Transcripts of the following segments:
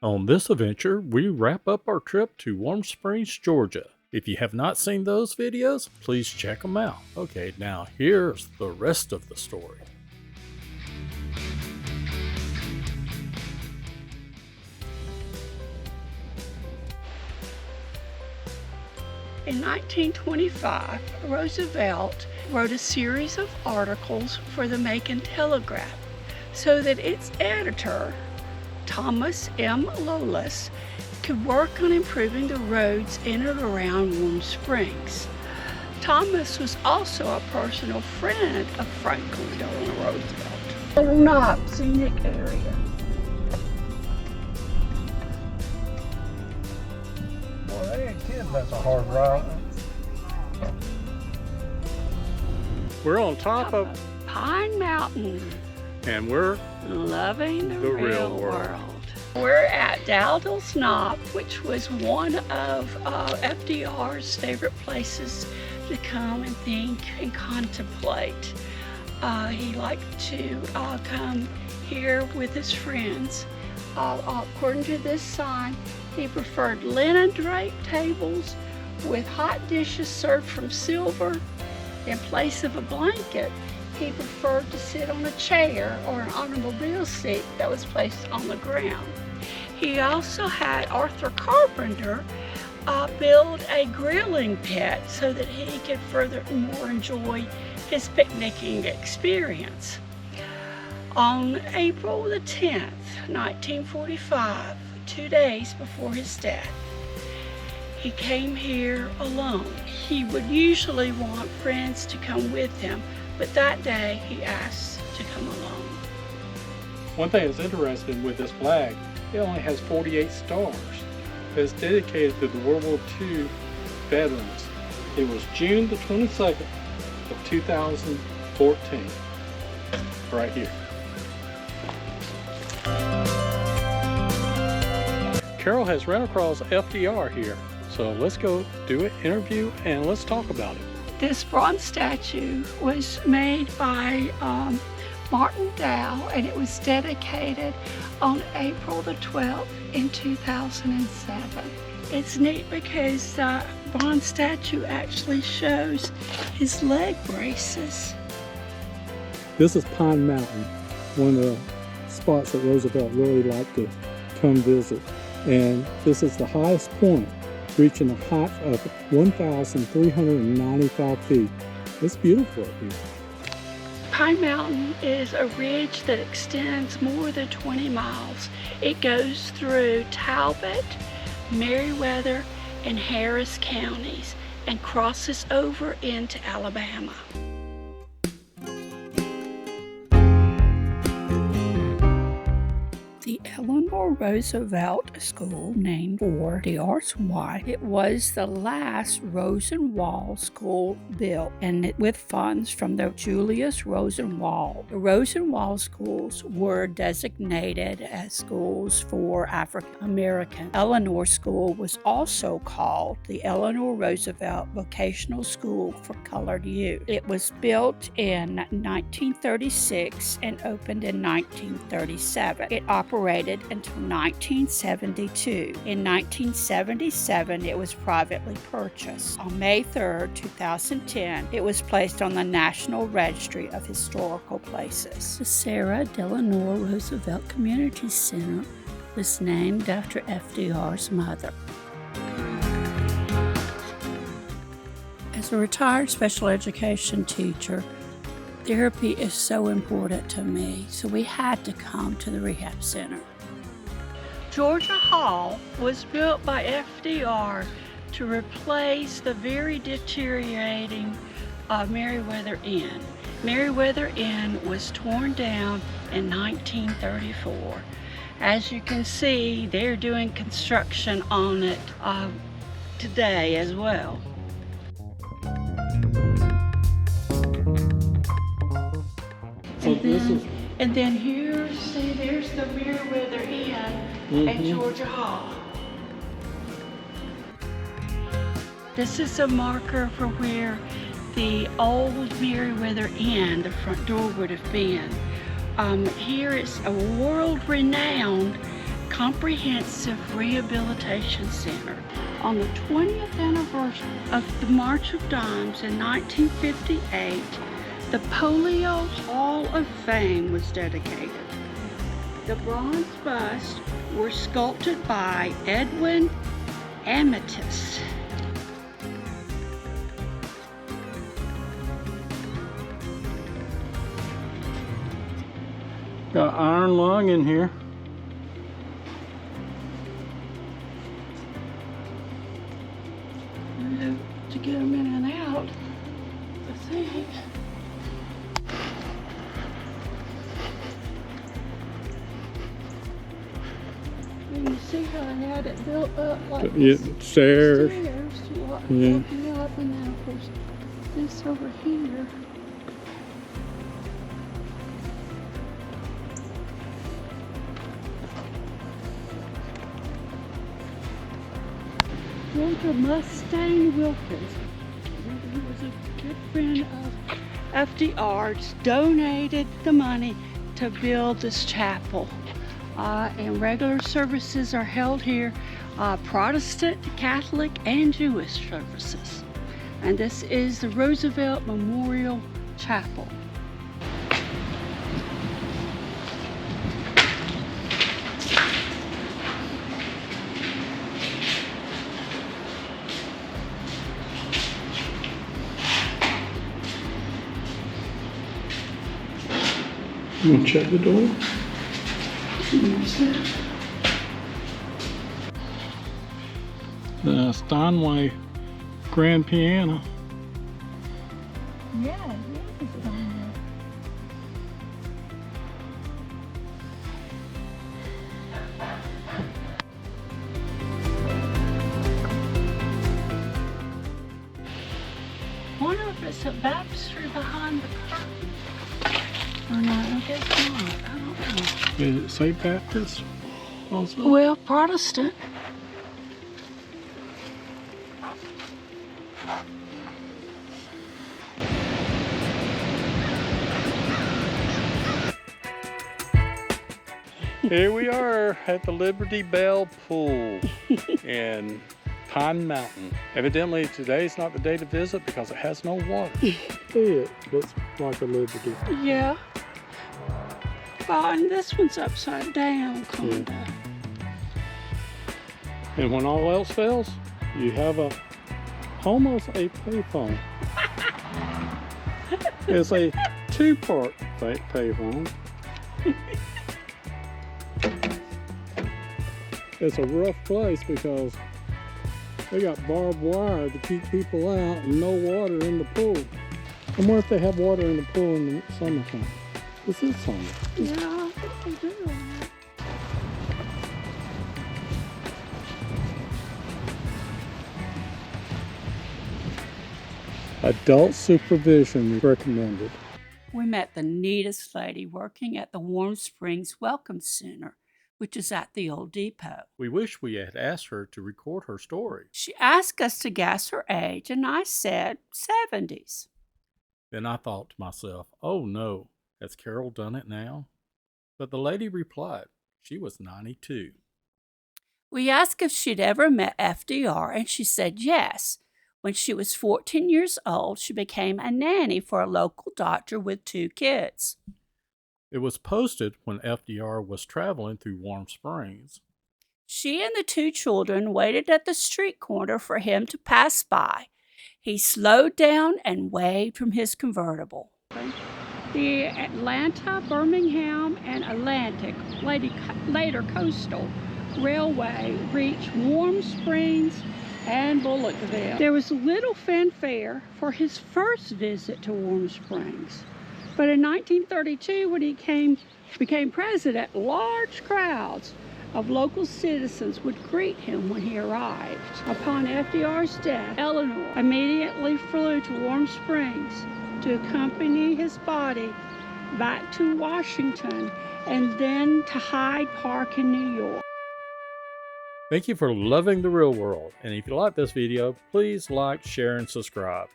On this adventure, we wrap up our trip to Warm Springs, Georgia. If you have not seen those videos, please check them out. Okay, now here's the rest of the story. In 1925, Roosevelt wrote a series of articles for the Macon Telegraph so that its editor, Thomas M. Lowless, could work on improving the roads in and around Warm Springs. Thomas was also a personal friend of Franklin Delano Roosevelt. A not scenic area. Well, they ain't kidding, that's a hard ride. We're on top of Pine Mountain, and we're loving the real real world. world. We're at Dowdell's Knob, which was one of FDR's favorite places to come and think and contemplate. He liked to come here with his friends. According to this sign, he preferred linen draped tables with hot dishes served from silver. In place of a blanket, he preferred to sit on a chair or an automobile seat that was placed on the ground. He also had Arthur Carpenter build a grilling pit so that he could furthermore enjoy his picnicking experience. On April the 10th, 1945, 2 days before his death, he came here alone. He would usually want friends to come with him, but that day he asked to come alone. One thing that's interesting with this flag, it only has 48 stars. It's dedicated to the World War II veterans. It was June the 22nd of 2014, right here. Carol has ran across FDR here, so let's go do an interview and let's talk about it. This bronze statue was made by Martin Dow, and it was dedicated on April the 12th in 2007. It's neat because the bronze statue actually shows his leg braces. This is Pine Mountain, one of the spots that Roosevelt really liked to come visit. And this is the highest point, reaching a height of 1,395 feet. It's beautiful up here. Pine Mountain is a ridge that extends more than 20 miles. It goes through Talbot, Meriwether, and Harris counties and crosses over into Alabama. The Eleanor Roosevelt School, named for the art's wife, it was the last Rosenwald school built, and with funds from the Julius Rosenwald. The Rosenwald schools were designated as schools for African Americans. Eleanor School was also called the Eleanor Roosevelt Vocational School for Colored Youth. It was built in 1936 and opened in 1937. It operated until 1972. In 1977, it was privately purchased. On May 3, 2010, it was placed on the National Registry of Historical Places. The Sarah Delano Roosevelt Community Center was named after FDR's mother. As a retired special education teacher, therapy is so important to me, so we had to come to the rehab center. Georgia Hall was built by FDR to replace the very deteriorating Meriwether Inn. Meriwether Inn was torn down in 1934. As you can see, they're doing construction on it today as well. And then here, see, there's the Meriwether Inn at Georgia Hall. This is a marker for where the old Meriwether Inn, the front door, would have been. Here is a world-renowned comprehensive rehabilitation center. On the 20th anniversary of the March of Dimes in 1958, the Polio Hall of Fame was dedicated. The bronze busts were sculpted by Edwin Amethyst. Got iron lung in here. To get them in and out, I think. And you see how I had it built up like Yeah, stairs. to walk Yeah. up, and then of course this over here. Walter Mustang Wilkins, who was a good friend of FDR's, donated the money to build this chapel. And regular services are held here, Protestant, Catholic, and Jewish services. And this is the Roosevelt Memorial Chapel. You want to check the door? The Steinway grand piano. Yeah, it is down there. Wonder if it's a baptistry behind the curtain. Or not, I guess not. I don't know. Is it St. Baptist also? Well, Protestant. Here we are at the Liberty Bell Pool in Pine Mountain. Evidently today's not the day to visit because it has no water. It looks like a Liberty. Yeah. Well, and this one's upside down, kinda. Yeah. And when all else fails, you have almost a payphone. It's a two-part payphone. It's a rough place because they got barbed wire to keep people out and no water in the pool. I wonder if they have water in the pool in the summertime. This is summer. Yeah, I think they do. Adult supervision recommended. We met the neatest lady working at the Warm Springs Welcome Center, which is at the old depot. We wish we had asked her to record her story. She asked us to guess her age, and I said 70s. Then I thought to myself, oh no, has Carol done it now? But the lady replied, she was 92. We asked if she'd ever met FDR, and she said yes. When she was 14 years old, she became a nanny for a local doctor with 2 kids. It was posted when FDR was traveling through Warm Springs. She and the 2 children waited at the street corner for him to pass by. He slowed down and waved from his convertible. The Atlanta, Birmingham, and Atlantic, later Coastal Railway reached Warm Springs and Bullockville. There was little fanfare for his first visit to Warm Springs. But in 1932, when he became president, large crowds of local citizens would greet him when he arrived. Upon FDR's death, Eleanor immediately flew to Warm Springs to accompany his body back to Washington and then to Hyde Park in New York. Thank you for loving the real world. And if you like this video, please like, share, and subscribe.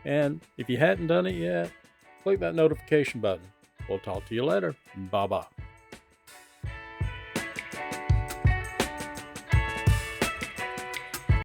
And if you hadn't done it yet, click that notification button. We'll talk to you later. Bye-bye.